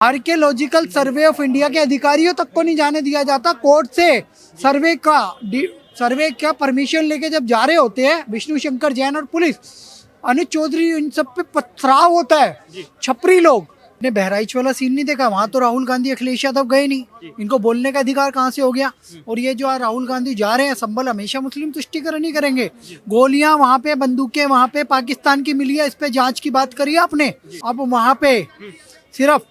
Archaeological survey of India के अधिकारियों तक को नहीं जाने दिया जाता। कोर्ट से सर्वे का परमिशन लेके जब जा रहे होते हैं विष्णु शंकर जैन और पुलिस, अनुज चौधरी, इन सब पे पथराव होता है। छपरी लोग ने बहराइच वाला सीन नहीं देखा, वहां तो राहुल गांधी अखिलेश यादव गए नहीं, इनको बोलने का अधिकार कहाँ से हो गया। और ये जो राहुल गांधी जा रहे हैं संभल, हमेशा मुस्लिम तुष्टिकरण ही करेंगे। गोलियां वहां पे, बंदूकें वहां पे पाकिस्तान की मिली है, इस पे जांच की बात करिए आपने। अब वहां पे सिर्फ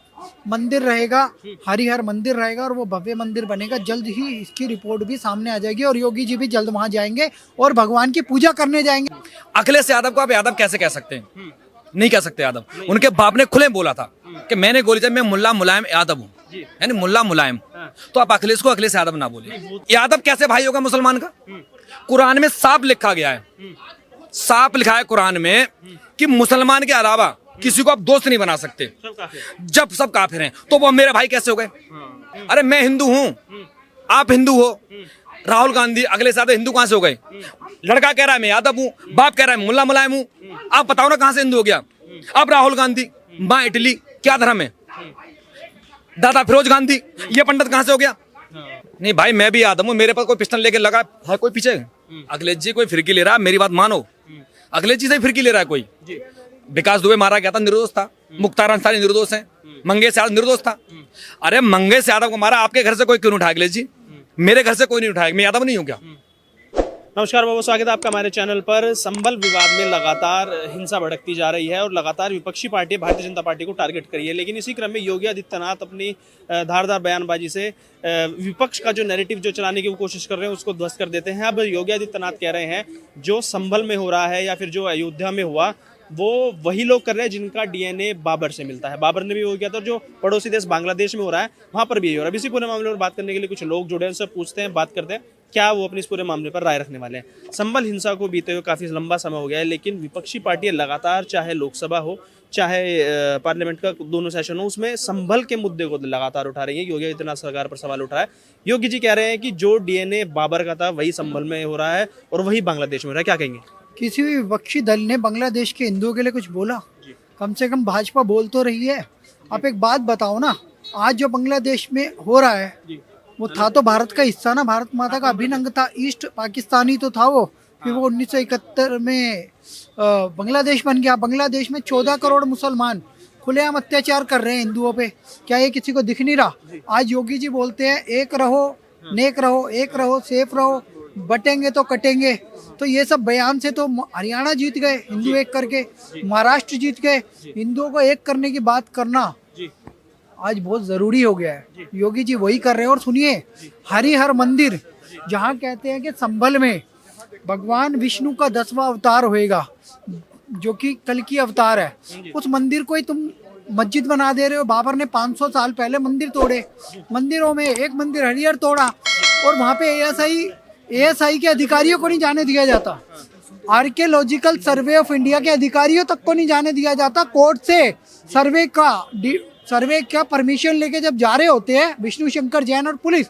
मंदिर रहेगा, हरिहर मंदिर रहेगा और वो भव्य मंदिर बनेगा। जल्द ही इसकी रिपोर्ट भी सामने आ जाएगी और योगी जी भी जल्द वहां जाएंगे और भगवान की पूजा करने जाएंगे। अखिलेश यादव को आप यादव कैसे कह सकते हैं? नहीं कह सकते यादव। उनके बाप ने खुले बोला था कि मैंने गोली चलाई, मैं मुल्ला मुलायम यादव हूँ, यानी मुल्ला मुलायम। तो आप अखिलेश को अखिलेश यादव ना बोले। यादव कैसे भाई होगा मुसलमान का? कुरान में साफ लिखा गया है, साफ लिखा है कुरान में कि मुसलमान के अलावा किसी को आप दोस्त नहीं बना सकते। जब सब काफिर हैं तो वो मेरे भाई कैसे हो गए? अरे मैं हिंदू हूँ, आप हिंदू हो, राहुल गांधी अखिलेश यादव हिंदू कहां से हो गए? लड़का कह रहा है मैं यादव हूँ, बाप कह रहा है मुल्ला मुलायम हूँ। आप बताओ ना कहां से हिंदू हो गया? अब राहुल गांधी, माँ इटली, क्या धर्म है? दादा फिरोज गांधी, ये पंडित कहां से हो गया? नहीं भाई, मैं भी यादव हूँ, मेरे पास कोई पिस्टल लेके लगा है कोई पीछे? अखिलेश जी कोई फिरकी ले रहा है, मेरी बात मानो। अखिलेश जी से फिरकी ले रहा है कोई? विकास दुबे मारा गया था, निर्दोष था। मुख्तार अंसारी निर्दोष है, मंगेश यादव निर्दोष था। अरे मंगेश यादव को मारा, आपके घर से कोई क्यों नहीं उठाया अखिलेश जी? मेरे घर से कोई नहीं उठाया, मैं यादव नहीं हूँ क्या? नमस्कार बाबू, स्वागत है आपका हमारे चैनल पर। संभल विवाद में लगातार हिंसा भड़कती जा रही है और लगातार विपक्षी पार्टी भारतीय जनता पार्टी को टारगेट करी है। लेकिन इसी क्रम में योगी आदित्यनाथ अपनी धारदार बयानबाजी से विपक्ष का जो नैरेटिव जो चलाने की वो कोशिश कर रहे हैं उसको ध्वस्त कर देते हैं। अब योगी आदित्यनाथ कह रहे हैं जो संभल में हो रहा है या फिर जो अयोध्या में हुआ वो वही लोग कर रहे हैं जिनका डीएनए बाबर से मिलता है। बाबर ने भी वो किया था, जो पड़ोसी देश बांग्लादेश में हो रहा है वहां पर भी हो रहा है। इसी पूरे मामले पर बात करने के लिए कुछ लोग जुड़े हैं, उनसे पूछते हैं, बात करते हैं क्या वो अपने इस पूरे मामले पर राय रखने वाले हैं। संभल हिंसा को बीते हुए काफी लंबा समय हो गया है, लेकिन विपक्षी पार्टियां लगातार, चाहे लोकसभा हो चाहे पार्लियामेंट का दोनों सेशन हो, उसमें संभल के मुद्दे को लगातार उठा रही है। योगी आदित्यनाथ सरकार पर सवाल उठा है। योगी जी कह रहे हैं कि जो डीएनए बाबर का था वही संभल में हो रहा है और वही बांग्लादेश में हो रहा है। क्या कहेंगे? किसी भी विपक्षी दल ने बांग्लादेश के हिंदुओं के लिए कुछ बोला? कम से कम भाजपा बोल तो रही है। आप एक बात बताओ ना, आज जो बांग्लादेश में हो रहा है वो था तो भारत का हिस्सा ना, भारत माता का अभिन्न अंग था, ईस्ट पाकिस्तानी तो था वो। फिर वो 1971 में बांग्लादेश बन गया। बांग्लादेश में 14 करोड़ मुसलमान खुलेआम अत्याचार कर रहे हैं हिंदुओं पे। क्या ये किसी को दिख नहीं रहा? आज योगी जी बोलते हैं एक रहो नेक रहो, एक रहो सेफ रहो, बटेंगे तो कटेंगे। तो ये सब बयान से तो हरियाणा जीत गए हिंदू एक करके, महाराष्ट्र जीत गए। हिंदुओं को एक करने की बात करना आज बहुत जरूरी हो गया है। योगी जी वही कर रहे हैं। और सुनिए, हरिहर मंदिर जहाँ कहते हैं कि संभल में भगवान विष्णु का 10वां अवतार होएगा, जो कि कल की अवतार है, उस मंदिर को ही तुम मस्जिद बना दे रहे हो। बाबर ने 500 साल पहले मंदिर तोड़े, मंदिरों में एक मंदिर हरिहर तोड़ा और वहाँ पे एएसआई के अधिकारियों को नहीं जाने दिया जाता। आर्कियोलॉजिकल सर्वे ऑफ इंडिया के अधिकारियों तक को नहीं जाने दिया जाता। कोर्ट से सर्वे का परमिशन लेके जब जा रहे होते हैं विष्णु शंकर जैन और पुलिस,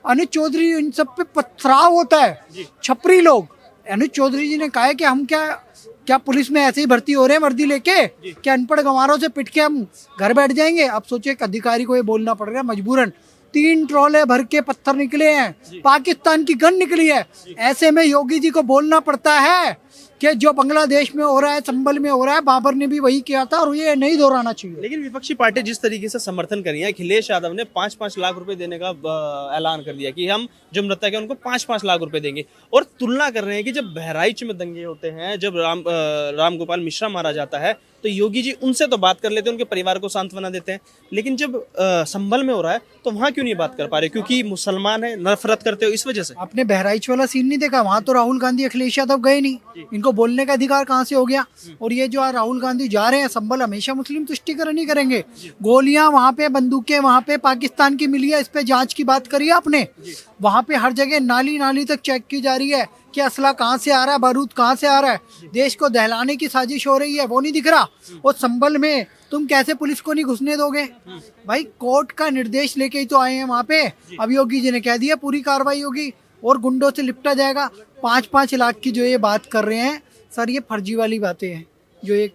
अनुज चौधरी, इन सब पे पथराव होता है। छपरी लोग। अनुज चौधरी जी ने कहा है कि हम क्या पुलिस में ऐसे ही भर्ती हो रहे हैं वर्दी लेके? क्या अनपढ़ गंवारों से पिट के हम घर बैठ जाएंगे? अब सोचिए एक अधिकारी को ये बोलना पड़ रहा है मजबूरन। 3 ट्रॉले भर के पत्थर निकले हैं, पाकिस्तान की गन निकली है। ऐसे में योगी जी को बोलना पड़ता है कि जो बांग्लादेश में हो रहा है, संभल में हो रहा है, बाबर ने भी वही किया था और ये नहीं दोहराना चाहिए। लेकिन विपक्षी पार्टी जिस तरीके से समर्थन कर रही है, अखिलेश यादव ने 5-5 लाख रुपए देने का ऐलान कर दिया कि हम जो मृतक है उनको 5-5 लाख रुपए देंगे। और तुलना कर रहे हैं कि जब बहराइच में दंगे होते हैं, जब राम गोपाल मिश्रा मारा जाता है, तो योगी जी उनसे तो बात कर लेते हैं, उनके परिवार को सांत्वना देते हैं। लेकिन जब संभल में हो रहा है तो वहां क्यों नहीं बात कर पा रहे? क्योंकि मुसलमान है, नफरत करते हो, इस वजह से। आपने बहराइच वाला सीन नहीं देखा? वहां तो राहुल गांधी अखिलेश यादव गए नहीं, इनको बोलने का अधिकार कहाँ से हो गया। और ये जो राहुल गांधी जा रहे हैं संभल, हमेशा मुस्लिम तुष्टिकरण ही करेंगे। गोलियां वहां पे, बंदूकें वहां पे पाकिस्तान की मिली है, इस पे जांच की बात करी आपने। वहां पे हर जगह नाली तक चेक की जा रही है कि असला कहाँ से आ रहा है, बारूद कहाँ से आ रहा है। देश को दहलाने की साजिश हो रही है, वो नहीं दिख रहा। और संभल में तुम कैसे पुलिस को नहीं घुसने दोगे? भाई कोर्ट का निर्देश लेके ही तो आए हैं वहां पे। अब योगी जी ने कह दिया पूरी कार्रवाई होगी और गुंडों से लिपटा जाएगा। 5-5 लाख की जो ये बात कर रहे हैं सर, ये फर्जी वाली बातें हैं जो ये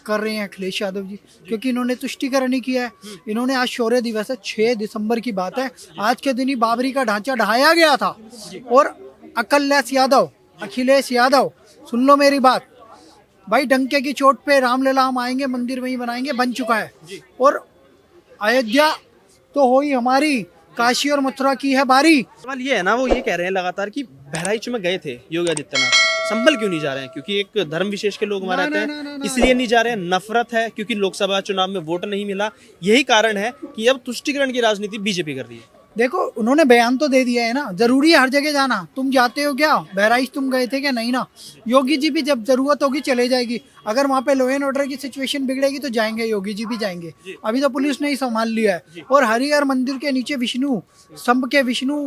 कर रहे हैं अखिलेश यादव जी, क्योंकि इन्होंने तुष्टिकरण ही किया है। इन्होंने आज शौर्य दिवस है, 6 दिसंबर की बात है, आज के दिन ही बाबरी का ढांचा ढहाया गया था। और अकललेस यादव, अखिलेश यादव, सुन लो मेरी बात भाई, डंके की चोट पे रामलला हम आएंगे, मंदिर वहीं बनाएंगे, बन चुका है। और अयोध्या तो हुई हमारी, काशी और मथुरा की है बारी। सवाल ये है ना, वो ये कह रहे हैं लगातार कि बहराइच में गए थे योगी आदित्यनाथ, संभल क्यों नहीं जा रहे हैं? क्योंकि एक धर्म विशेष के लोग वहां रहते हैं, इसलिए नहीं जा रहे हैं। नफरत है क्योंकि लोकसभा चुनाव में वोट नहीं मिला, यही कारण है कि अब तुष्टिकरण की राजनीति बीजेपी कर रही है। देखो, उन्होंने बयान तो दे दिया है ना, जरूरी है हर जगह जाना। तुम जाते हो क्या? बहराइच तुम गए थे क्या? नहीं ना। योगी जी भी जब जरूरत होगी चले जाएगी। अगर वहाँ पे लॉ एंड ऑर्डर की सिचुएशन बिगड़ेगी तो जाएंगे, योगी जी भी जाएंगे। अभी तो पुलिस ने ही संभाल लिया है। और हरिहर मंदिर के नीचे विष्णु स्तंभ के विष्णु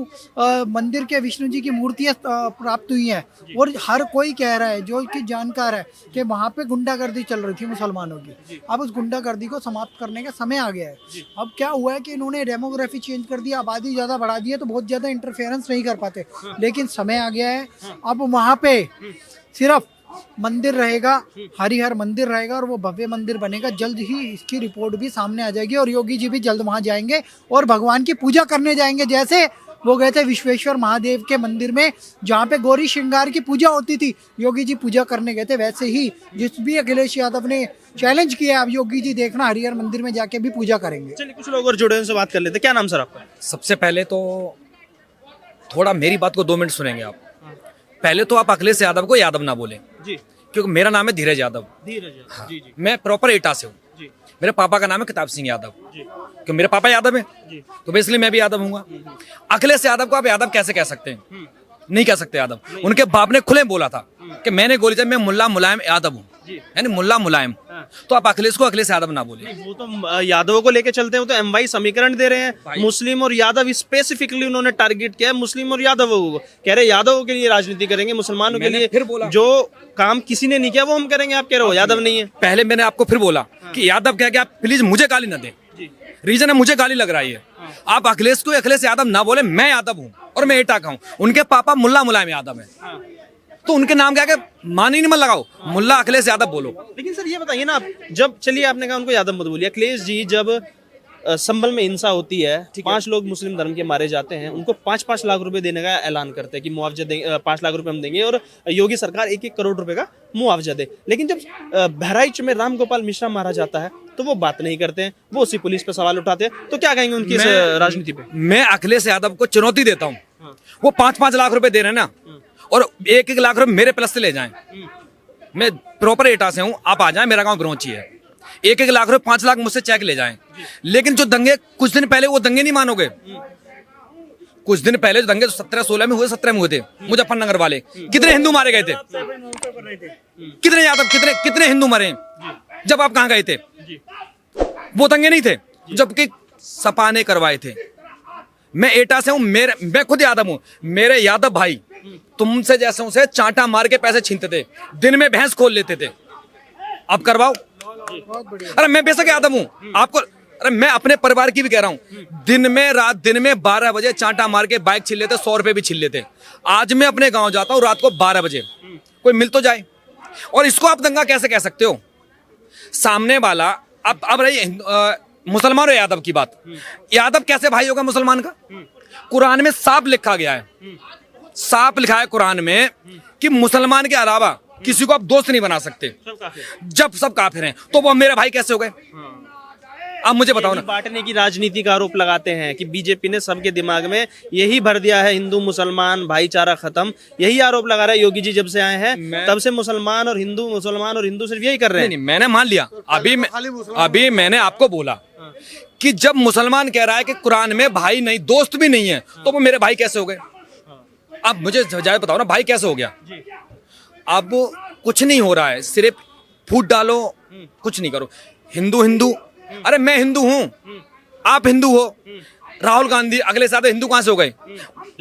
मंदिर के विष्णु जी की मूर्तियाँ प्राप्त हुई हैं। और हर कोई कह रहा है जो कि जानकार है कि वहाँ पे गुंडागर्दी चल रही थी मुसलमानों की। अब उस गुंडागर्दी को समाप्त करने का समय आ गया है। अब क्या हुआ है कि इन्होंने डेमोग्राफी चेंज कर दिया, आबादी ज्यादा बढ़ा दी है, तो बहुत ज्यादा इंटरफेरेंस नहीं कर पाते। लेकिन समय आ गया है, अब वहाँ पे सिर्फ मंदिर रहेगा, हरिहर मंदिर रहेगा, और वो भव्य मंदिर बनेगा। जल्द ही इसकी रिपोर्ट भी सामने आ जाएगी और योगी जी भी जल्द वहां जाएंगे और भगवान की पूजा करने जाएंगे। जैसे वो गए थे विश्वेश्वर महादेव के मंदिर में, जहाँ पे गौरी श्रृंगार की पूजा होती थी, योगी जी पूजा करने गए थे। वैसे ही जिस भी अखिलेश यादव ने चैलेंज किया, अब योगी जी देखना हरिहर मंदिर में जाके भी पूजा करेंगे। चलिए कुछ लोग और जुड़े हैं, उनसे बात कर लेते हैं। क्या नाम सर आपका? सबसे पहले तो थोड़ा मेरी बात को 2 मिनट सुनेंगे आप। पहले तो आप अखिलेश यादव को यादव ना बोले जी, क्योंकि मेरा नाम है धीरज यादव। धीरज। हाँ, जी जी मैं प्रॉपर एटा से हूँ। जी मेरे पापा का नाम है किताब सिंह यादव, जी क्योंकि मेरे पापा यादव है, जी तो बेसिकली मैं भी यादव हूँ। अखिलेश यादव को आप यादव कैसे कह सकते हैं? नहीं कह सकते यादव। उनके बाप ने खुले बोला था कि मैंने गोली चलाई, मैं मुल्ला मुलायम यादव हूँ, यानी मुल्ला मुलायम। तो आप अखिलेश को अखिलेश यादव ना बोले। वो तो यादवों को लेके चलते हैं, वो तो एमवाई समीकरण दे रहे हैं। मुस्लिम और यादव स्पेसिफिकली उन्होंने टारगेट किया है, मुस्लिम और यादवों को। कह रहे यादवों के लिए राजनीति करेंगे, मुसलमानों के लिए फिर बोला जो काम किसी ने नहीं किया वो हम करेंगे। आप कह रहे हो यादव नहीं है। पहले मैंने आपको फिर बोला कि यादव क्या क्या, प्लीज मुझे गाली न दे। रीजन है मुझे गाली लग रही है। आप अखिलेश को अखिलेश यादव ना बोले। मैं यादव हूँ और मैं एटा का हूँ। उनके पापा मुल्ला मुलायम यादव है, तो उनके नाम क्या मान ही नहीं मत लगाओ, मुल्ला अखिलेश यादव बोलो। लेकिन सर ये बताइए ना, आप जब, चलिए आपने कहा उनको यादव मत बोलिए, अखिलेश जी जब संभल में हिंसा होती है, 5 लोग मुस्लिम धर्म के मारे जाते हैं, उनको 5-5 लाख रुपए देने का ऐलान करते हैं कि मुआवजा देंगे, 5 लाख रुपए हम देंगे, और योगी सरकार 1-1 करोड़ रुपए का मुआवजा दे। लेकिन जब बहराइच में राम गोपाल मिश्रा मारा जाता है तो वो बात नहीं करते हैं, वो उसी पुलिस पे सवाल उठाते हैं। तो क्या कहेंगे उनकी इस राजनीति पे? मैं अखिलेश यादव को चुनौती देता हूँ, वो 5-5 लाख रुपए दे रहे हैं ना, और 1-1 लाख रुपए मेरे प्लस से ले जाएं। मैं प्रॉपर एटा से हूँ, आप आ जाएं, मेरा गांव ग्रोची है। 1-1 लाख रुपए 5 लाख मुझसे चेक ले जाएं। लेकिन जो दंगे कुछ दिन पहले, वो दंगे नहीं मानोगे, कुछ दिन पहले जो दंगे 17-16 में हुए, 17 में हुए थे मुजफ्फरनगर वाले, कितने हिंदू मारे गए थे? कितने यादव, कितने हिंदू मरे जब आप कहाँ गए थे? वो दंगे नहीं थे, जबकि सपा ने करवाए थे। मैं एटा से हूँ, मैं खुद यादव हूँ। मेरे यादव भाई तुमसे जैसे उसे चांटा मार के पैसे छीनते थे, दिन में भैंस खोल लेते थे। अब करवाओ। अरे मैं बेशक यादव हूँ, आपको, अरे मैं अपने परिवार की भी कह रहा हूँ, दिन में 12 बजे चांटा मार के बाइक छीन लेते, 100 रुपए भी छीन लेते। आज मैं अपने गांव जाता हूँ रात को 12 बजे, कोई मिल तो जाए। और इसको आप दंगा कैसे कह सकते हो? सामने वाला, अब रही मुसलमान और यादव की बात। यादव कैसे भाई होगा मुसलमान का? कुरान में साफ लिखा गया है, साफ लिखा है कुरान में कि मुसलमान के अलावा किसी को आप दोस्त नहीं बना सकते। जब सब काफिर हैं तो वो मेरे भाई कैसे हो गए? अब मुझे बताओ ना। बांटने की राजनीति का आरोप लगाते हैं कि बीजेपी ने सबके दिमाग में यही भर दिया है, हिंदू मुसलमान भाईचारा खत्म, यही आरोप लगा रहा है योगी जी। जब से आए हैं तब से मुसलमान और हिंदू सिर्फ यही कर रहे हैं। नहीं, मैंने मान लिया। अभी मैंने आपको बोला कि जब मुसलमान कह रहा है कि कुरान में भाई नहीं, दोस्त भी नहीं है, तो वो मेरे भाई कैसे हो गए? अब मुझे जाए बताओ ना, भाई कैसे हो गया? अब कुछ नहीं हो रहा है, सिर्फ फूट डालो, कुछ नहीं करो। हिंदू, अरे मैं हिंदू हूँ, आप हिंदू हो। राहुल गांधी अगले साल हिंदू कहां से हो गए?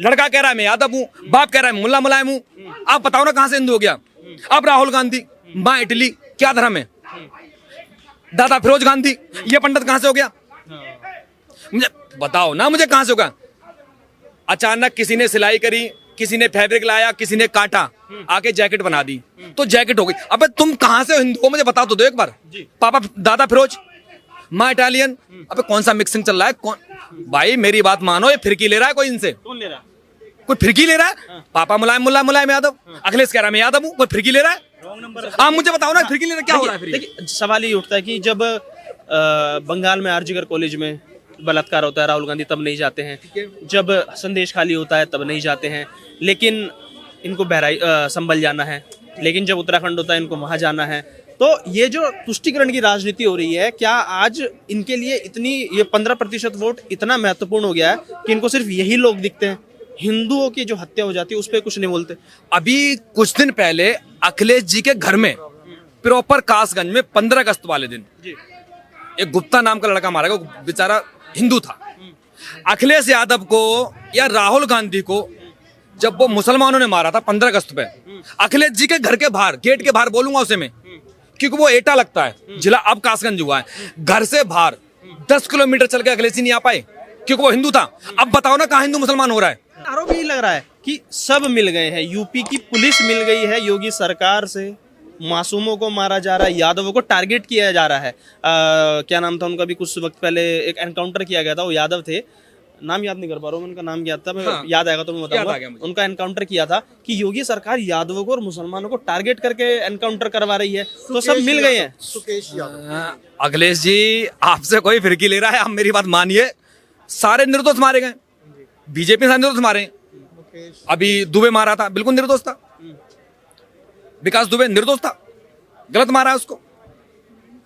लड़का कह रहा है मैं यादव हूँ, बाप कह रहा है मुल्ला मुलायम हूँ। आप बताओ ना कहां से हिंदू हो गया? अब राहुल गांधी, माँ इटली, क्या धर्म है? दादा फिरोज गांधी, ये पंडित कहां से हो गया? मुझे बताओ ना, मुझे कहां से होगा? अचानक किसी ने सिलाई करी, किसी ने फैब्रिक लाया, किसी ने काटा, आके जैकेट बना दी, तो जैकेट हो गई। अबे तुम कहां से हो हिंदू हो, मुझे बता तो दो एक बार। पापा दादा फिरोज, माँ इटालियन, अबे कौन सा मिक्सिंग चल रहा है? कौन भाई मेरी बात मानो, ये फिरकी ले रहा है कोई इनसे? कौन ले रहा है? कोई फिरकी ले रहा है? पापा मुलायम मुलायम यादव, अखिलेश कह रहा है मैं यादव हूँ, कोई फिरकी ले रहा है? आप मुझे बताओ ना, फिरकी ले रहा है, क्या हो रहा है? देखिए सवाल ये उठता है कि जब बंगाल में आरजीकर कॉलेज में बलात्कार होता है राहुल गांधी तब नहीं जाते हैं, जब संदेश खाली होता है तब नहीं जाते हैं, लेकिन इनको संभल जाना है, लेकिन जब उत्तराखंड होता है इनको वहां जाना है। तो ये जो तुष्टीकरण की राजनीति हो रही है, क्या आज इनके लिए इतनी ये 15% वोट इतना महत्वपूर्ण हो गया है कि इनको सिर्फ यही लोग दिखते हैं? हिंदुओं की जो हत्या हो जाती है उस पर कुछ नहीं बोलते। अभी कुछ दिन पहले अखिलेश जी के घर में प्रॉपर कासगंज में 15 अगस्त वाले दिन एक गुप्ता नाम का लड़का मारा गया, बेचारा हिंदू था। अखिलेश यादव को या राहुल गांधी को जब वो मुसलमानों ने मारा था 15 अगस्त पे, अखिलेश जी के घर के बाहर, गेट के बाहर बोलूंगा उसे मैं, क्योंकि वो एटा लगता है जिला, अब कासगंज हुआ है, घर से बाहर 10 किलोमीटर चल के अखिलेश जी नहीं आ पाए क्योंकि वो हिंदू था। अब बताओ ना कहाँ हिंदू मुसलमान हो रहा है? आरोप यही लग रहा है कि सब मिल गए हैं, यूपी की पुलिस मिल गई है योगी सरकार से, मासूमों को मारा जा रहा है, यादवों को टारगेट किया जा रहा है। क्या नाम था उनका? भी कुछ वक्त पहले एक एनकाउंटर किया गया था, वो यादव थे, नाम याद नहीं कर पा रहा हूँ उनका, नाम याद था, हाँ, याद आएगा तो मैं बताऊंगा। उनका एनकाउंटर किया था कि योगी सरकार यादवों को और मुसलमानों को टारगेट करके एनकाउंटर करवा रही है, तो सब मिल गए हैं। अखिलेश जी आपसे कोई फिरकी ले रहा है? आप मेरी बात मानिए, सारे निर्दोष मारे गए, बीजेपी से निर्दोष मारे। अभी दुबे मारा था, बिल्कुल निर्दोष था, विकास दुबे निर्दोष था, गलत मारा है उसको।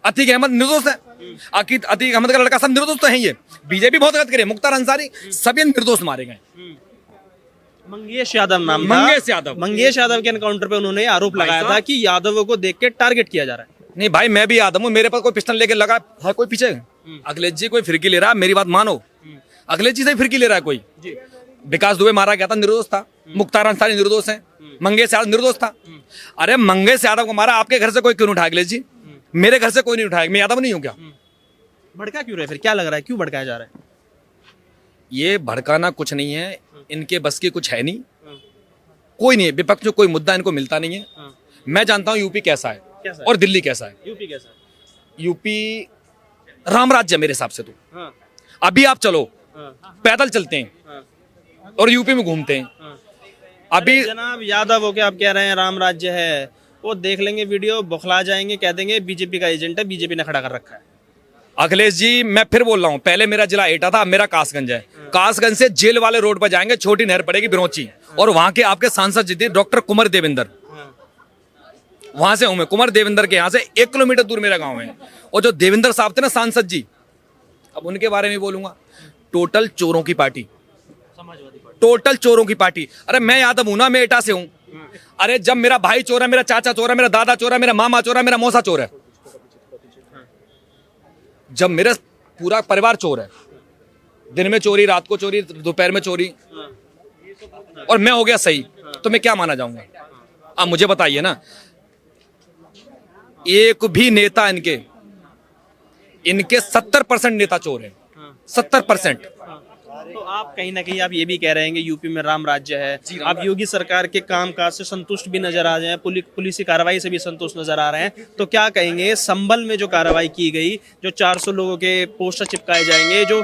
अतीक अहमद निर्दोष है, अतीक अहमद का लड़का, सब निर्दोष तो है। ये बीजेपी बहुत गलत करे, मुख्तार अंसारी, सभी निर्दोष मारे गए। मंगेश यादव नाम था, मंगेश यादव के एनकाउंटर पे उन्होंने आरोप लगाया था कि यादवों को देख के टारगेट किया जा रहा है। नहीं भाई, मैं भी यादव हूँ, मेरे पास कोई पिस्टल लेके लगा है कोई पीछे? अखिलेश जी कोई फिरकी ले रहा है, मेरी बात मानो, अखिलेश जी से फिरकी ले रहा है कोई? विकास दुबे मारा गया था, निर्दोष था। मुख्तार अंसारी निर्दोष है, मंगेश यादव निर्दोष था। अरे मंगेश यादव को मारा, आपके घर से कोई क्यों नहीं उठाया अखिलेश जी? मेरे घर से कोई नहीं उठाया, मैं यादव नहीं हूँ क्या? भड़का क्यों रहे फिर? क्या लग रहा है क्यों भड़काया जा रहा है? ये भड़काना कुछ नहीं है, इनके बस की कुछ है नहीं, कोई नहीं है विपक्ष में, कोई मुद्दा इनको मिलता नहीं है। मैं जानता हूँ यूपी कैसा है और दिल्ली कैसा है। यूपी कैसा है? यूपी राम राज्य मेरे हिसाब से तो। अभी आप चलो, पैदल चलते हैं और यूपी में घूमते हैं। अभी जनाब यादव हो के आप कह रहे हैं राम राज्य है, वो देख लेंगे वीडियो, बौखला जाएंगे, कह देंगे बीजेपी का एजेंट है, बीजेपी ने खड़ा कर रखा है। अखिलेश जी मैं फिर बोल रहा हूँ, पहले मेरा जिला एटा था, अब मेरा कासगंज है। कासगंज से जेल वाले रोड पर जाएंगे, छोटी नहर पड़ेगी बिरोची, और वहां के आपके सांसद जी थे डॉक्टर कुंवर देवेंद्र, वहां से हूं मैं, कुंवर देवेंद्र के यहाँ से 1 किलोमीटर दूर मेरा गांव है। और जो देवेंद्र साहब थे ना सांसद जी, अब उनके बारे में बोलूंगा, टोटल चोरों की पार्टी, टोटल चोरों की पार्टी। अरे मैं यादव हूं ना, मैं एटा से हूं। अरे जब मेरा भाई चोर है, मेरा चाचा चोर है, मेरा दादा चोर है, मेरा मामा चोर है, मेरा मौसा चोर है, जब मेरा पूरा परिवार चोर है, दिन में चोरी, रात को चोरी, दोपहर में चोरी, और मैं हो गया सही, तो मैं क्या माना जाऊंगा? आप मुझे बताइए ना। एक भी नेता इनके 70% नेता चोर हैं, 70%। तो आप कहीं ना कहीं आप ये भी कह रहे हैं कि यूपी में राम राज्य है, आप योगी सरकार के कामकाज से संतुष्ट भी नजर आ रहे हैं, पुलिस की कार्रवाई से भी संतुष्ट नजर आ रहे हैं, तो क्या कहेंगे संभल में जो कार्रवाई की गई, जो 400 लोगों के पोस्टर चिपकाए जाएंगे, जो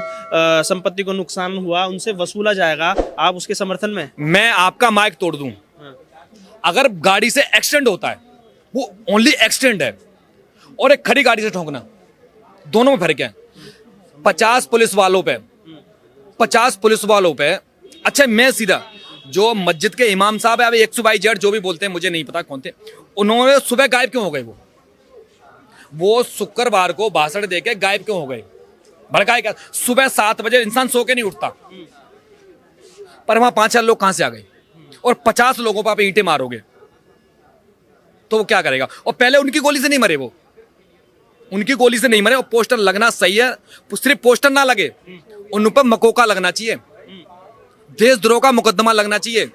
संपत्ति को नुकसान हुआ उनसे वसूला जाएगा, आप उसके समर्थन में? मैं आपका माइक तोड़ दूं, अगर गाड़ी से एक्सीडेंट होता है, वो ओनली एक्सीडेंट है, और एक खड़ी गाड़ी से ठोकना, दोनों में फर्क है। 50 पुलिस वालों पे, 50 पुलिस वालों पे, अच्छा मैं सीधा, जो मस्जिद के इमाम साहब है, अब XYZ जो भी बोलते हैं, मुझे नहीं पता कौन थे, उन्होंने सुबह गायब क्यों हो गए? वो शुक्रवार को भाषण देके गायब क्यों हो गए? भड़काए क्या? सुबह 7 बजे इंसान सो के नहीं उठता, पर वहां 5-4 लोग कहां से आ गए? और 50 लोगों पर आप ईंटें मारोगे तो वो क्या करेगा? और पहले उनकी गोली से नहीं मरे, वो उनकी गोली से नहीं मरे, और पोस्टर लगना सही है, सिर्फ पोस्टर ना लगे, उन पर मकोका लगना चाहिए, देशद्रोह का मुकदमा लगना चाहिए,